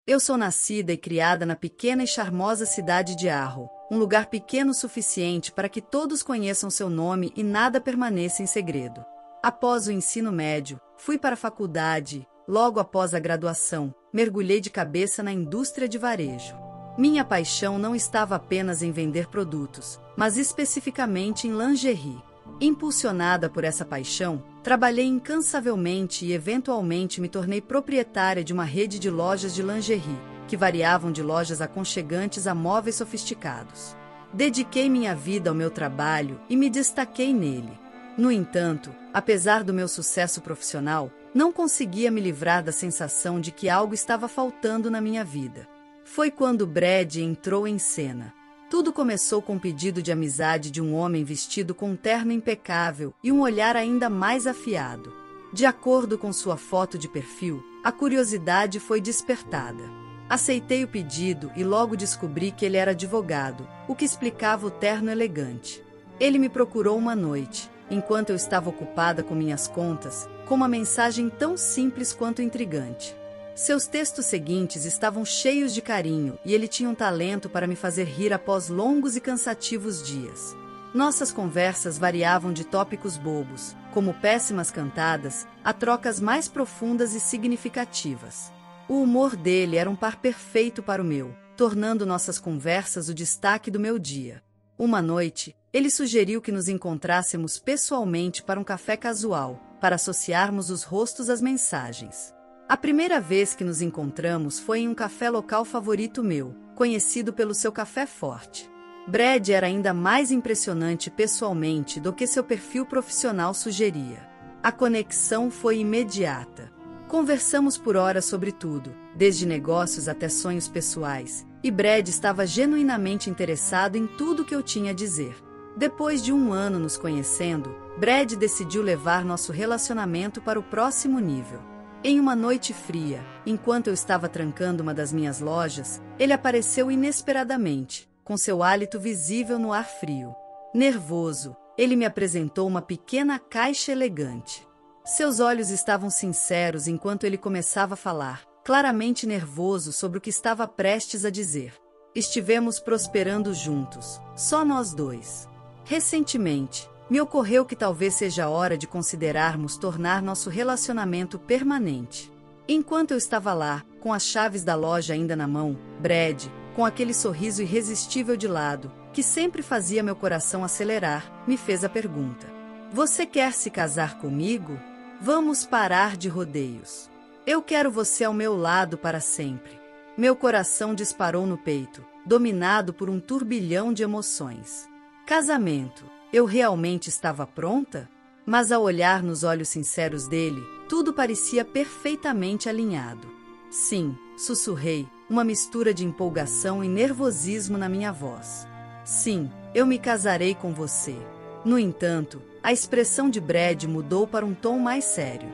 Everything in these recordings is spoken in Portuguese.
Eu sou nascida e criada na pequena e charmosa cidade de Arro, um lugar pequeno o suficiente para que todos conheçam seu nome e nada permaneça em segredo. Após o ensino médio, fui para a faculdade. Logo após a graduação, mergulhei de cabeça na indústria de varejo. Minha paixão não estava apenas em vender produtos, mas especificamente em lingerie. Impulsionada por essa paixão, trabalhei incansavelmente e eventualmente me tornei proprietária de uma rede de lojas de lingerie, que variavam de lojas aconchegantes a móveis sofisticados. Dediquei minha vida ao meu trabalho e me destaquei nele. No entanto, apesar do meu sucesso profissional, não conseguia me livrar da sensação de que algo estava faltando na minha vida. Foi quando Brad entrou em cena. Tudo começou com um pedido de amizade de um homem vestido com um terno impecável e um olhar ainda mais afiado. De acordo com sua foto de perfil, a curiosidade foi despertada. Aceitei o pedido e logo descobri que ele era advogado, o que explicava o terno elegante. Ele me procurou uma noite, enquanto eu estava ocupada com minhas contas, com uma mensagem tão simples quanto intrigante. Seus textos seguintes estavam cheios de carinho e ele tinha um talento para me fazer rir após longos e cansativos dias. Nossas conversas variavam de tópicos bobos, como péssimas cantadas, a trocas mais profundas e significativas. O humor dele era um par perfeito para o meu, tornando nossas conversas o destaque do meu dia. Uma noite, ele sugeriu que nos encontrássemos pessoalmente para um café casual, para associarmos os rostos às mensagens. A primeira vez que nos encontramos foi em um café local favorito meu, conhecido pelo seu café forte. Brad era ainda mais impressionante pessoalmente do que seu perfil profissional sugeria. A conexão foi imediata. Conversamos por horas sobre tudo, desde negócios até sonhos pessoais, e Brad estava genuinamente interessado em tudo que eu tinha a dizer. Depois de 1 ano nos conhecendo, Brad decidiu levar nosso relacionamento para o próximo nível. Em uma noite fria, enquanto eu estava trancando uma das minhas lojas, ele apareceu inesperadamente, com seu hálito visível no ar frio. Nervoso, ele me apresentou uma pequena caixa elegante. Seus olhos estavam sinceros enquanto ele começava a falar, claramente nervoso sobre o que estava prestes a dizer. Estivemos prosperando juntos, só nós dois. Recentemente, me ocorreu que talvez seja a hora de considerarmos tornar nosso relacionamento permanente. Enquanto eu estava lá, com as chaves da loja ainda na mão, Brad, com aquele sorriso irresistível de lado, que sempre fazia meu coração acelerar, me fez a pergunta: "Você quer se casar comigo? Vamos parar de rodeios. Eu quero você ao meu lado para sempre." Meu coração disparou no peito, dominado por um turbilhão de emoções. Casamento. Eu realmente estava pronta? Mas ao olhar nos olhos sinceros dele, tudo parecia perfeitamente alinhado. Sim, sussurrei, uma mistura de empolgação e nervosismo na minha voz. Sim, eu me casarei com você. No entanto, a expressão de Brad mudou para um tom mais sério.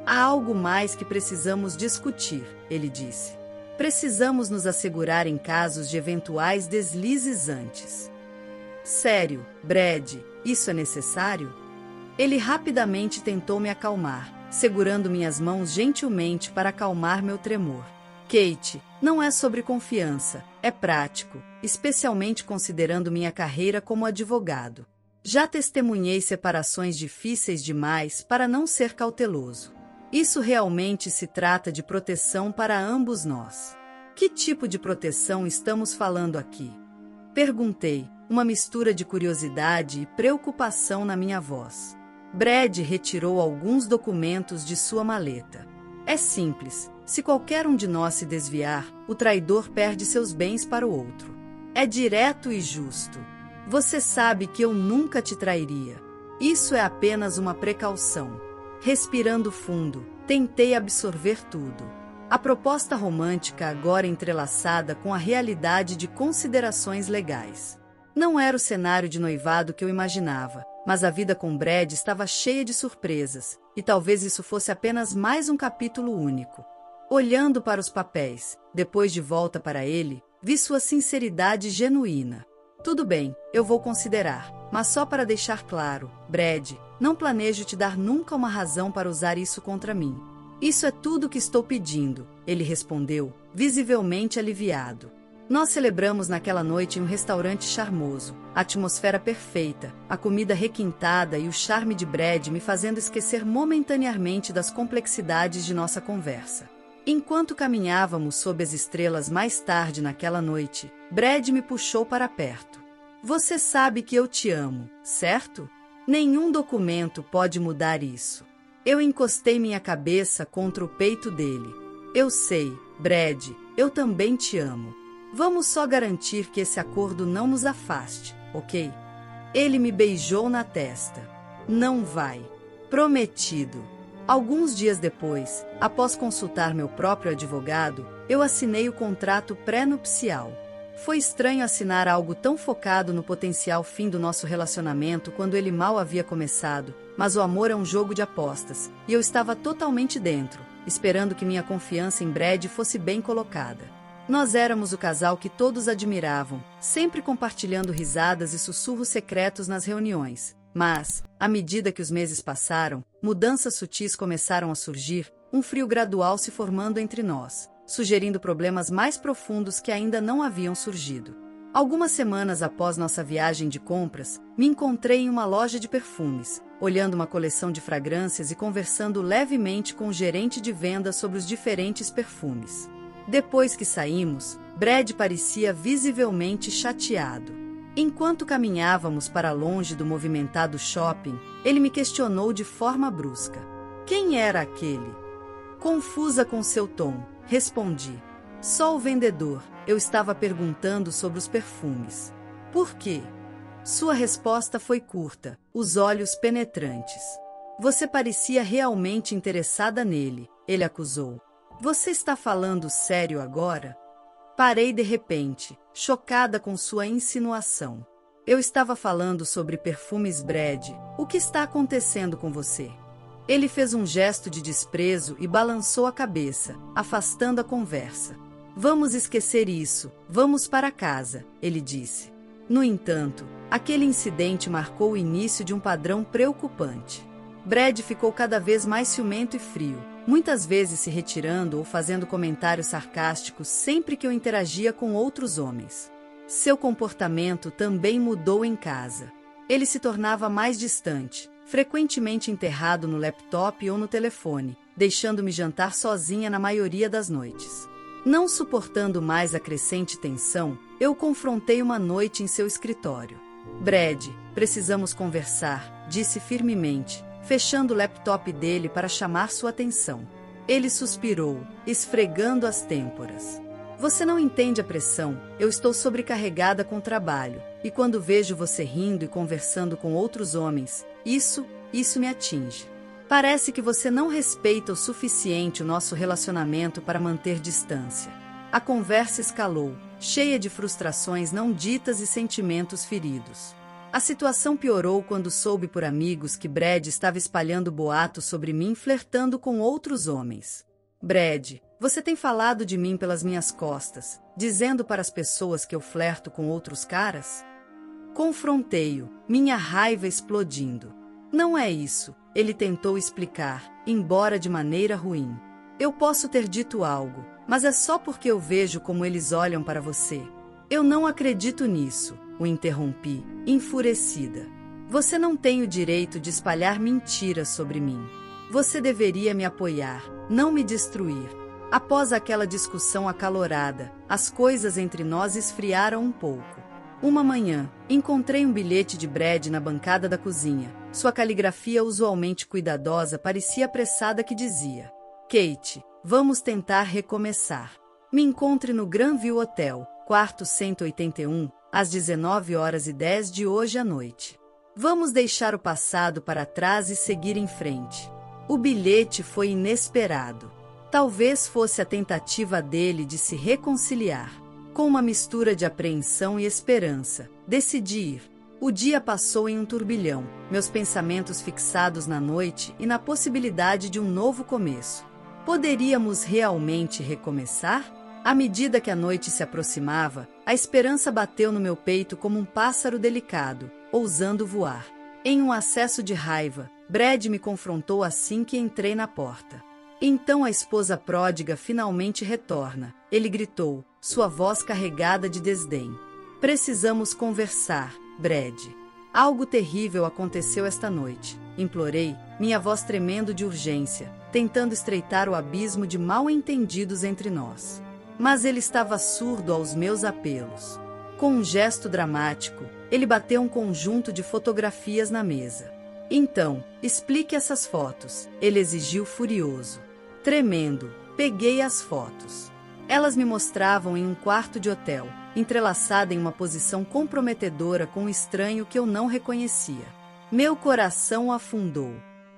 Há algo mais que precisamos discutir, ele disse. Precisamos nos assegurar em casos de eventuais deslizes antes. Sério, Brad, isso é necessário? Ele rapidamente tentou me acalmar, segurando minhas mãos gentilmente para acalmar meu tremor. Kate, não é sobre confiança, é prático, especialmente considerando minha carreira como advogado. Já testemunhei separações difíceis demais para não ser cauteloso. Isso realmente se trata de proteção para ambos nós. Que tipo de proteção estamos falando aqui? Perguntei, uma mistura de curiosidade e preocupação na minha voz. Brad retirou alguns documentos de sua maleta. É simples, se qualquer um de nós se desviar, o traidor perde seus bens para o outro. É direto e justo. Você sabe que eu nunca te trairia. Isso é apenas uma precaução. Respirando fundo, tentei absorver tudo. A proposta romântica agora entrelaçada com a realidade de considerações legais. Não era o cenário de noivado que eu imaginava, mas a vida com Brad estava cheia de surpresas, e talvez isso fosse apenas mais um capítulo único. Olhando para os papéis, depois de volta para ele, vi sua sinceridade genuína. Tudo bem, eu vou considerar, mas só para deixar claro, Brad, não planejo te dar nunca uma razão para usar isso contra mim. Isso é tudo que estou pedindo, ele respondeu, visivelmente aliviado. Nós celebramos naquela noite em um restaurante charmoso, a atmosfera perfeita, a comida requintada e o charme de Brad me fazendo esquecer momentaneamente das complexidades de nossa conversa. Enquanto caminhávamos sob as estrelas mais tarde naquela noite, Brad me puxou para perto. Você sabe que eu te amo, certo? Nenhum documento pode mudar isso. Eu encostei minha cabeça contra o peito dele. Eu sei, Brad, eu também te amo. Vamos só garantir que esse acordo não nos afaste, ok? Ele me beijou na testa. Não vai. Prometido. Alguns dias depois, após consultar meu próprio advogado, eu assinei o contrato pré-nupcial. Foi estranho assinar algo tão focado no potencial fim do nosso relacionamento quando ele mal havia começado, mas o amor é um jogo de apostas, e eu estava totalmente dentro, esperando que minha confiança em Brad fosse bem colocada. Nós éramos o casal que todos admiravam, sempre compartilhando risadas e sussurros secretos nas reuniões. Mas, à medida que os meses passaram, mudanças sutis começaram a surgir, um frio gradual se formando entre nós, sugerindo problemas mais profundos que ainda não haviam surgido. Algumas semanas após nossa viagem de compras, me encontrei em uma loja de perfumes, olhando uma coleção de fragrâncias e conversando levemente com o gerente de vendas sobre os diferentes perfumes. Depois que saímos, Brad parecia visivelmente chateado. Enquanto caminhávamos para longe do movimentado shopping, ele me questionou de forma brusca. Quem era aquele? Confusa com seu tom, respondi. Só o vendedor, eu estava perguntando sobre os perfumes. Por quê? Sua resposta foi curta, os olhos penetrantes. Você parecia realmente interessada nele, ele acusou. Você está falando sério agora? Parei de repente, chocada com sua insinuação. Eu estava falando sobre perfumes, Brad. O que está acontecendo com você? Ele fez um gesto de desprezo e balançou a cabeça, afastando a conversa. Vamos esquecer isso, vamos para casa, ele disse. No entanto, aquele incidente marcou o início de um padrão preocupante. Brad ficou cada vez mais ciumento e frio, muitas vezes se retirando ou fazendo comentários sarcásticos sempre que eu interagia com outros homens. Seu comportamento também mudou em casa. Ele se tornava mais distante, frequentemente enterrado no laptop ou no telefone, deixando-me jantar sozinha na maioria das noites. Não suportando mais a crescente tensão, eu o confrontei uma noite em seu escritório. Brad, precisamos conversar, disse firmemente, fechando o laptop dele para chamar sua atenção. Ele suspirou, esfregando as têmporas. Você não entende a pressão, eu estou sobrecarregada com trabalho, e quando vejo você rindo e conversando com outros homens, isso me atinge. Parece que você não respeita o suficiente o nosso relacionamento para manter distância. A conversa escalou, cheia de frustrações não ditas e sentimentos feridos. A situação piorou quando soube por amigos que Brad estava espalhando boatos sobre mim flertando com outros homens. Brad, você tem falado de mim pelas minhas costas, dizendo para as pessoas que eu flerto com outros caras? Confrontei-o, minha raiva explodindo. Não é isso, ele tentou explicar, embora de maneira ruim. Eu posso ter dito algo, mas é só porque eu vejo como eles olham para você. Eu não acredito nisso, o interrompi, enfurecida. Você não tem o direito de espalhar mentiras sobre mim. Você deveria me apoiar, não me destruir. Após aquela discussão acalorada, as coisas entre nós esfriaram um pouco. Uma manhã, encontrei um bilhete de Brad na bancada da cozinha. Sua caligrafia usualmente cuidadosa parecia apressada que dizia: Kate, vamos tentar recomeçar. Me encontre no Granville Hotel, quarto 181, às 19h10 de hoje à noite. Vamos deixar o passado para trás e seguir em frente. O bilhete foi inesperado. Talvez fosse a tentativa dele de se reconciliar. Com uma mistura de apreensão e esperança, decidi ir. O dia passou em um turbilhão, meus pensamentos fixados na noite e na possibilidade de um novo começo. Poderíamos realmente recomeçar? À medida que a noite se aproximava, a esperança bateu no meu peito como um pássaro delicado, ousando voar. Em um acesso de raiva, Brad me confrontou assim que entrei na porta. Então a esposa pródiga finalmente retorna. Ele gritou, sua voz carregada de desdém. Precisamos conversar, Brad. Algo terrível aconteceu esta noite. Implorei, minha voz tremendo de urgência, tentando estreitar o abismo de mal-entendidos entre nós. Mas ele estava surdo aos meus apelos. Com um gesto dramático, ele bateu um conjunto de fotografias na mesa. Então, explique essas fotos, ele exigiu furioso. Tremendo, peguei as fotos. Elas me mostravam em um quarto de hotel, entrelaçada em uma posição comprometedora com um estranho que eu não reconhecia. Meu coração afundou.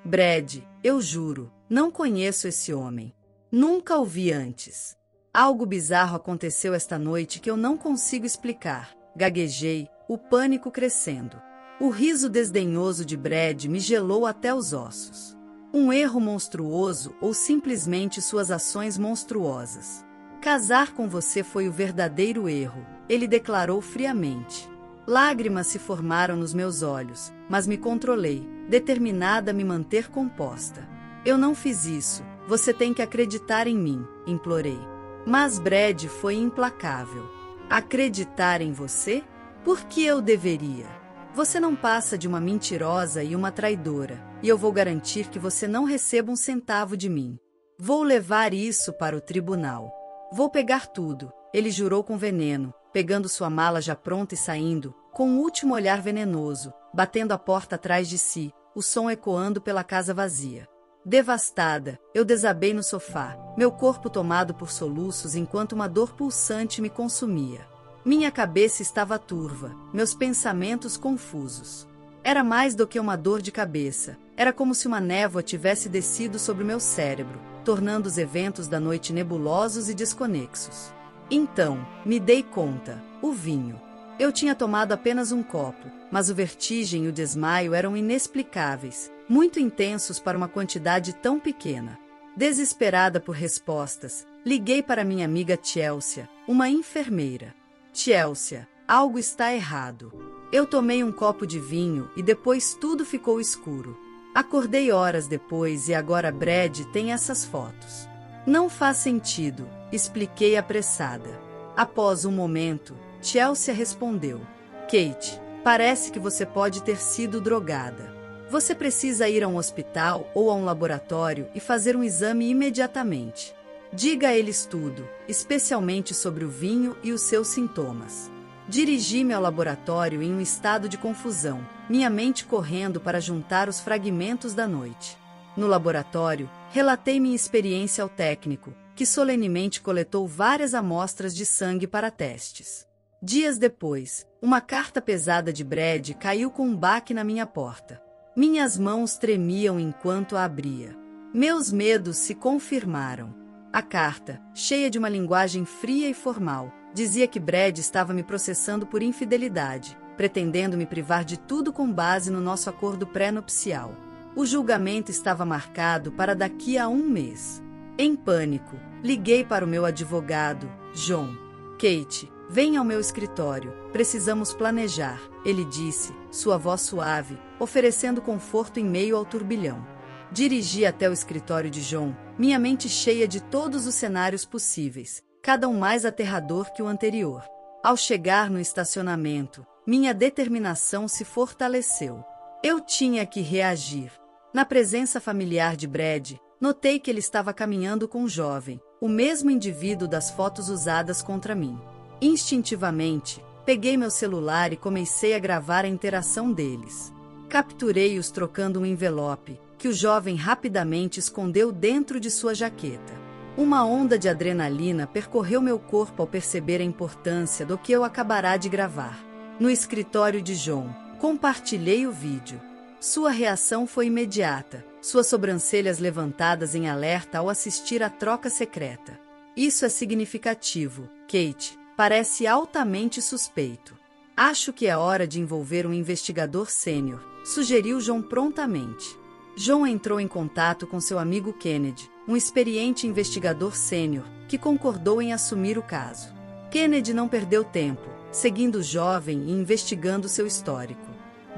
Brad, eu juro, não conheço esse homem. Nunca o vi antes. Algo bizarro aconteceu esta noite que eu não consigo explicar. Gaguejei, o pânico crescendo. O riso desdenhoso de Brad me gelou até os ossos. Um erro monstruoso ou simplesmente suas ações monstruosas? Casar com você foi o verdadeiro erro, ele declarou friamente. Lágrimas se formaram nos meus olhos, mas me controlei, determinada a me manter composta. Eu não fiz isso, você tem que acreditar em mim, implorei. Mas Brad foi implacável. Acreditar em você? Por que eu deveria? Você não passa de uma mentirosa e uma traidora, e eu vou garantir que você não receba um centavo de mim. Vou levar isso para o tribunal. Vou pegar tudo, ele jurou com veneno, pegando sua mala já pronta e saindo, com um último olhar venenoso, batendo a porta atrás de si, o som ecoando pela casa vazia. Devastada, eu desabei no sofá, meu corpo tomado por soluços enquanto uma dor pulsante me consumia. Minha cabeça estava turva, meus pensamentos confusos. Era mais do que uma dor de cabeça, era como se uma névoa tivesse descido sobre o meu cérebro, tornando os eventos da noite nebulosos e desconexos. Então, me dei conta, o vinho. Eu tinha tomado apenas um copo, mas o vertigem e o desmaio eram inexplicáveis, muito intensos para uma quantidade tão pequena. Desesperada por respostas, liguei para minha amiga Chelsea, uma enfermeira. Chelsea, algo está errado. Eu tomei um copo de vinho e depois tudo ficou escuro. Acordei horas depois e agora Brad tem essas fotos. Não faz sentido, expliquei apressada. Após um momento, Chelsea respondeu. Kate, parece que você pode ter sido drogada. Você precisa ir a um hospital ou a um laboratório e fazer um exame imediatamente. Diga a eles tudo, especialmente sobre o vinho e os seus sintomas. Dirigi-me ao laboratório em um estado de confusão, minha mente correndo para juntar os fragmentos da noite. No laboratório, relatei minha experiência ao técnico, que solenemente coletou várias amostras de sangue para testes. Dias depois, uma carta pesada de Brad caiu com um baque na minha porta. Minhas mãos tremiam enquanto a abria. Meus medos se confirmaram. A carta, cheia de uma linguagem fria e formal, dizia que Brad estava me processando por infidelidade, pretendendo me privar de tudo com base no nosso acordo pré-nupcial. O julgamento estava marcado para daqui a um mês. Em pânico, liguei para o meu advogado, John. Kate, venha ao meu escritório, precisamos planejar, ele disse, sua voz suave, oferecendo conforto em meio ao turbilhão. Dirigi até o escritório de John, minha mente cheia de todos os cenários possíveis, cada um mais aterrador que o anterior. Ao chegar no estacionamento, minha determinação se fortaleceu. Eu tinha que reagir. Na presença familiar de Brad, notei que ele estava caminhando com um jovem, o mesmo indivíduo das fotos usadas contra mim. Instintivamente, peguei meu celular e comecei a gravar a interação deles. Capturei-os trocando um envelope, que o jovem rapidamente escondeu dentro de sua jaqueta. Uma onda de adrenalina percorreu meu corpo ao perceber a importância do que eu acabará de gravar. No escritório de John, compartilhei o vídeo. Sua reação foi imediata, suas sobrancelhas levantadas em alerta ao assistir à troca secreta. Isso é significativo, Kate, parece altamente suspeito. Acho que é hora de envolver um investigador sênior, sugeriu John prontamente. John entrou em contato com seu amigo Kennedy, um experiente investigador sênior, que concordou em assumir o caso. Kennedy não perdeu tempo, seguindo o jovem e investigando seu histórico.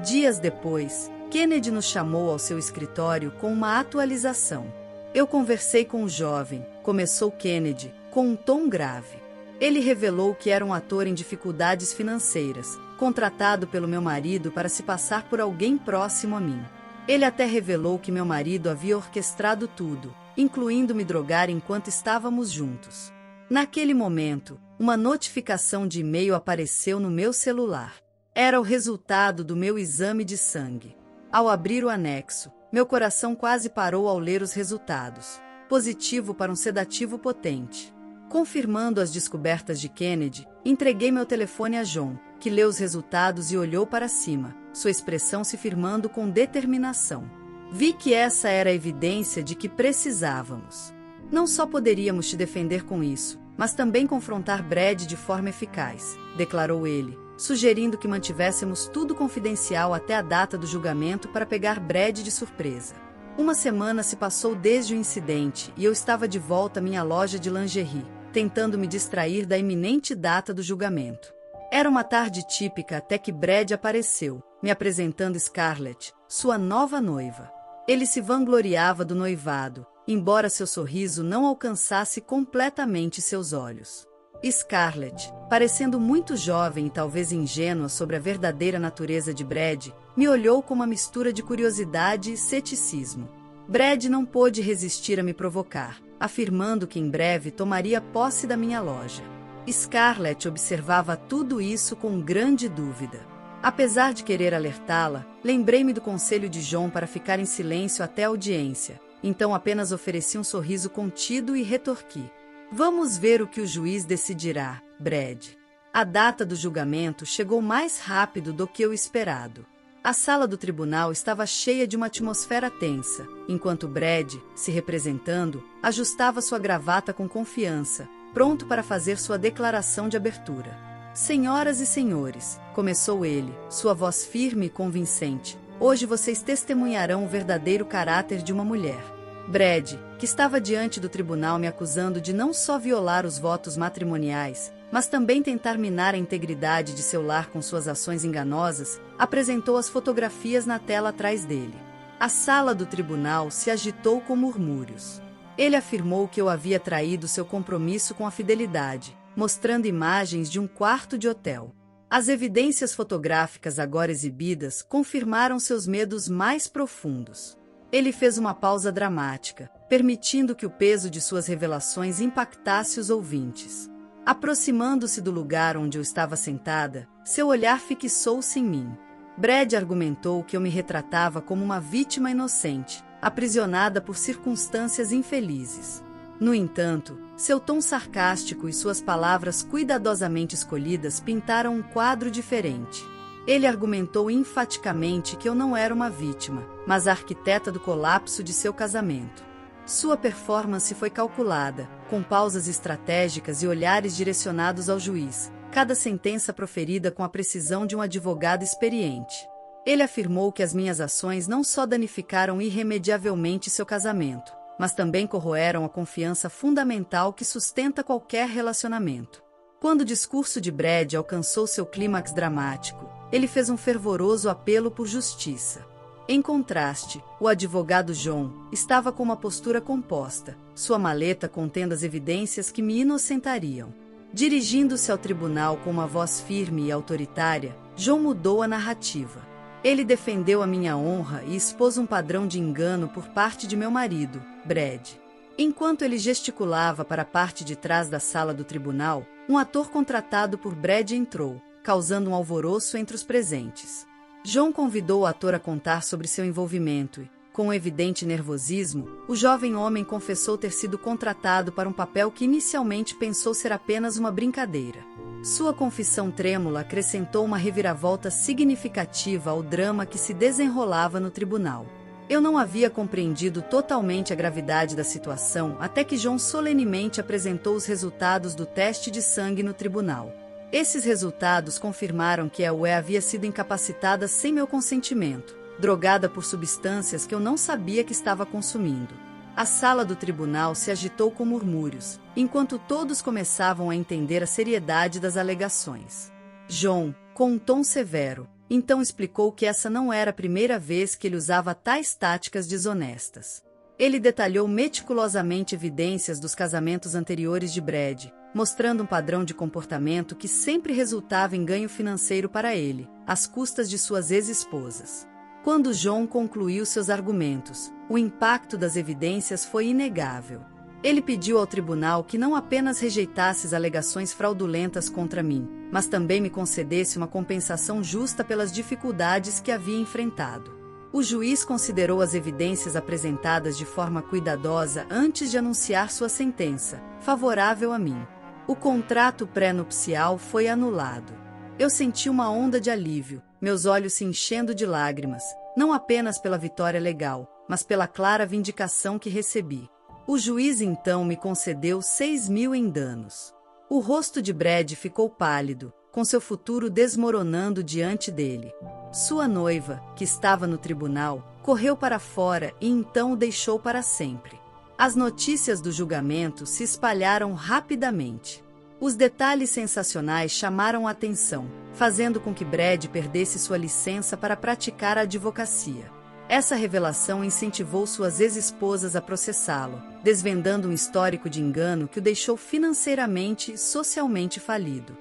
Dias depois, Kennedy nos chamou ao seu escritório com uma atualização. Eu conversei com o jovem, começou Kennedy, com um tom grave. Ele revelou que era um ator em dificuldades financeiras, contratado pelo meu marido para se passar por alguém próximo a mim. Ele até revelou que meu marido havia orquestrado tudo, incluindo me drogar enquanto estávamos juntos. Naquele momento, uma notificação de e-mail apareceu no meu celular. Era o resultado do meu exame de sangue. Ao abrir o anexo, meu coração quase parou ao ler os resultados. Positivo para um sedativo potente. Confirmando as descobertas de Kennedy, entreguei meu telefone a John, que leu os resultados e olhou para cima, sua expressão se firmando com determinação. Vi que essa era a evidência de que precisávamos. Não só poderíamos te defender com isso, mas também confrontar Brad de forma eficaz, declarou ele, sugerindo que mantivéssemos tudo confidencial até a data do julgamento para pegar Brad de surpresa. Uma semana se passou desde o incidente e eu estava de volta à minha loja de lingerie, tentando me distrair da iminente data do julgamento. Era uma tarde típica até que Brad apareceu, me apresentando Scarlett, sua nova noiva. Ele se vangloriava do noivado, embora seu sorriso não alcançasse completamente seus olhos. Scarlett, parecendo muito jovem e talvez ingênua sobre a verdadeira natureza de Brad, me olhou com uma mistura de curiosidade e ceticismo. Brad não pôde resistir a me provocar, afirmando que em breve tomaria posse da minha loja. Scarlett observava tudo isso com grande dúvida. Apesar de querer alertá-la, lembrei-me do conselho de John para ficar em silêncio até a audiência, então apenas ofereci um sorriso contido e retorqui. Vamos ver o que o juiz decidirá, Brad. A data do julgamento chegou mais rápido do que o esperado. A sala do tribunal estava cheia de uma atmosfera tensa, enquanto Brad, se representando, ajustava sua gravata com confiança, pronto para fazer sua declaração de abertura. Senhoras e senhores, começou ele, sua voz firme e convincente, hoje vocês testemunharão o verdadeiro caráter de uma mulher. Brad, que estava diante do tribunal me acusando de não só violar os votos matrimoniais, mas também tentar minar a integridade de seu lar com suas ações enganosas, apresentou as fotografias na tela atrás dele. A sala do tribunal se agitou com murmúrios. Ele afirmou que eu havia traído seu compromisso com a fidelidade, mostrando imagens de um quarto de hotel. As evidências fotográficas agora exibidas confirmaram seus medos mais profundos. Ele fez uma pausa dramática, permitindo que o peso de suas revelações impactasse os ouvintes. Aproximando-se do lugar onde eu estava sentada, seu olhar fixou-se em mim. Brad argumentou que eu me retratava como uma vítima inocente, aprisionada por circunstâncias infelizes. No entanto, seu tom sarcástico e suas palavras cuidadosamente escolhidas pintaram um quadro diferente. Ele argumentou enfaticamente que eu não era uma vítima, mas a arquiteta do colapso de seu casamento. Sua performance foi calculada, com pausas estratégicas e olhares direcionados ao juiz, cada sentença proferida com a precisão de um advogado experiente. Ele afirmou que as minhas ações não só danificaram irremediavelmente seu casamento, mas também corroeram a confiança fundamental que sustenta qualquer relacionamento. Quando o discurso de Brad alcançou seu clímax dramático, ele fez um fervoroso apelo por justiça. Em contraste, o advogado John estava com uma postura composta, sua maleta contendo as evidências que me inocentariam. Dirigindo-se ao tribunal com uma voz firme e autoritária, John mudou a narrativa. Ele defendeu a minha honra e expôs um padrão de engano por parte de meu marido, Brad. Enquanto ele gesticulava para a parte de trás da sala do tribunal, um ator contratado por Brad entrou, causando um alvoroço entre os presentes. John convidou o ator a contar sobre seu envolvimento e, com um evidente nervosismo, o jovem homem confessou ter sido contratado para um papel que inicialmente pensou ser apenas uma brincadeira. Sua confissão trêmula acrescentou uma reviravolta significativa ao drama que se desenrolava no tribunal. Eu não havia compreendido totalmente a gravidade da situação até que John solenemente apresentou os resultados do teste de sangue no tribunal. Esses resultados confirmaram que a UE havia sido incapacitada sem meu consentimento, drogada por substâncias que eu não sabia que estava consumindo. A sala do tribunal se agitou com murmúrios, enquanto todos começavam a entender a seriedade das alegações. John, com um tom severo, então explicou que essa não era a primeira vez que ele usava tais táticas desonestas. Ele detalhou meticulosamente evidências dos casamentos anteriores de Brad, mostrando um padrão de comportamento que sempre resultava em ganho financeiro para ele, às custas de suas ex-esposas. Quando John concluiu seus argumentos, o impacto das evidências foi inegável. Ele pediu ao tribunal que não apenas rejeitasse as alegações fraudulentas contra mim, mas também me concedesse uma compensação justa pelas dificuldades que havia enfrentado. O juiz considerou as evidências apresentadas de forma cuidadosa antes de anunciar sua sentença, favorável a mim. O contrato pré-nupcial foi anulado. Eu senti uma onda de alívio, meus olhos se enchendo de lágrimas, não apenas pela vitória legal, mas pela clara vindicação que recebi. O juiz então me concedeu 6.000 em danos. O rosto de Brad ficou pálido, com seu futuro desmoronando diante dele. Sua noiva, que estava no tribunal, correu para fora e então o deixou para sempre. As notícias do julgamento se espalharam rapidamente. Os detalhes sensacionais chamaram a atenção, fazendo com que Brad perdesse sua licença para praticar a advocacia. Essa revelação incentivou suas ex-esposas a processá-lo, desvendando um histórico de engano que o deixou financeiramente e socialmente falido.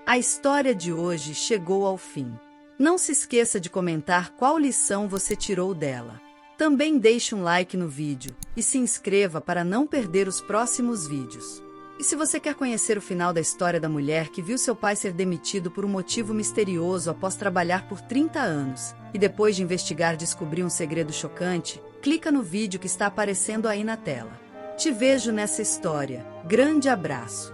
A história de hoje chegou ao fim. Não se esqueça de comentar qual lição você tirou dela. Também deixe um like no vídeo e se inscreva para não perder os próximos vídeos. E se você quer conhecer o final da história da mulher que viu seu pai ser demitido por um motivo misterioso após trabalhar por 30 anos, e depois de investigar descobrir um segredo chocante, clica no vídeo que está aparecendo aí na tela. Te vejo nessa história. Grande abraço!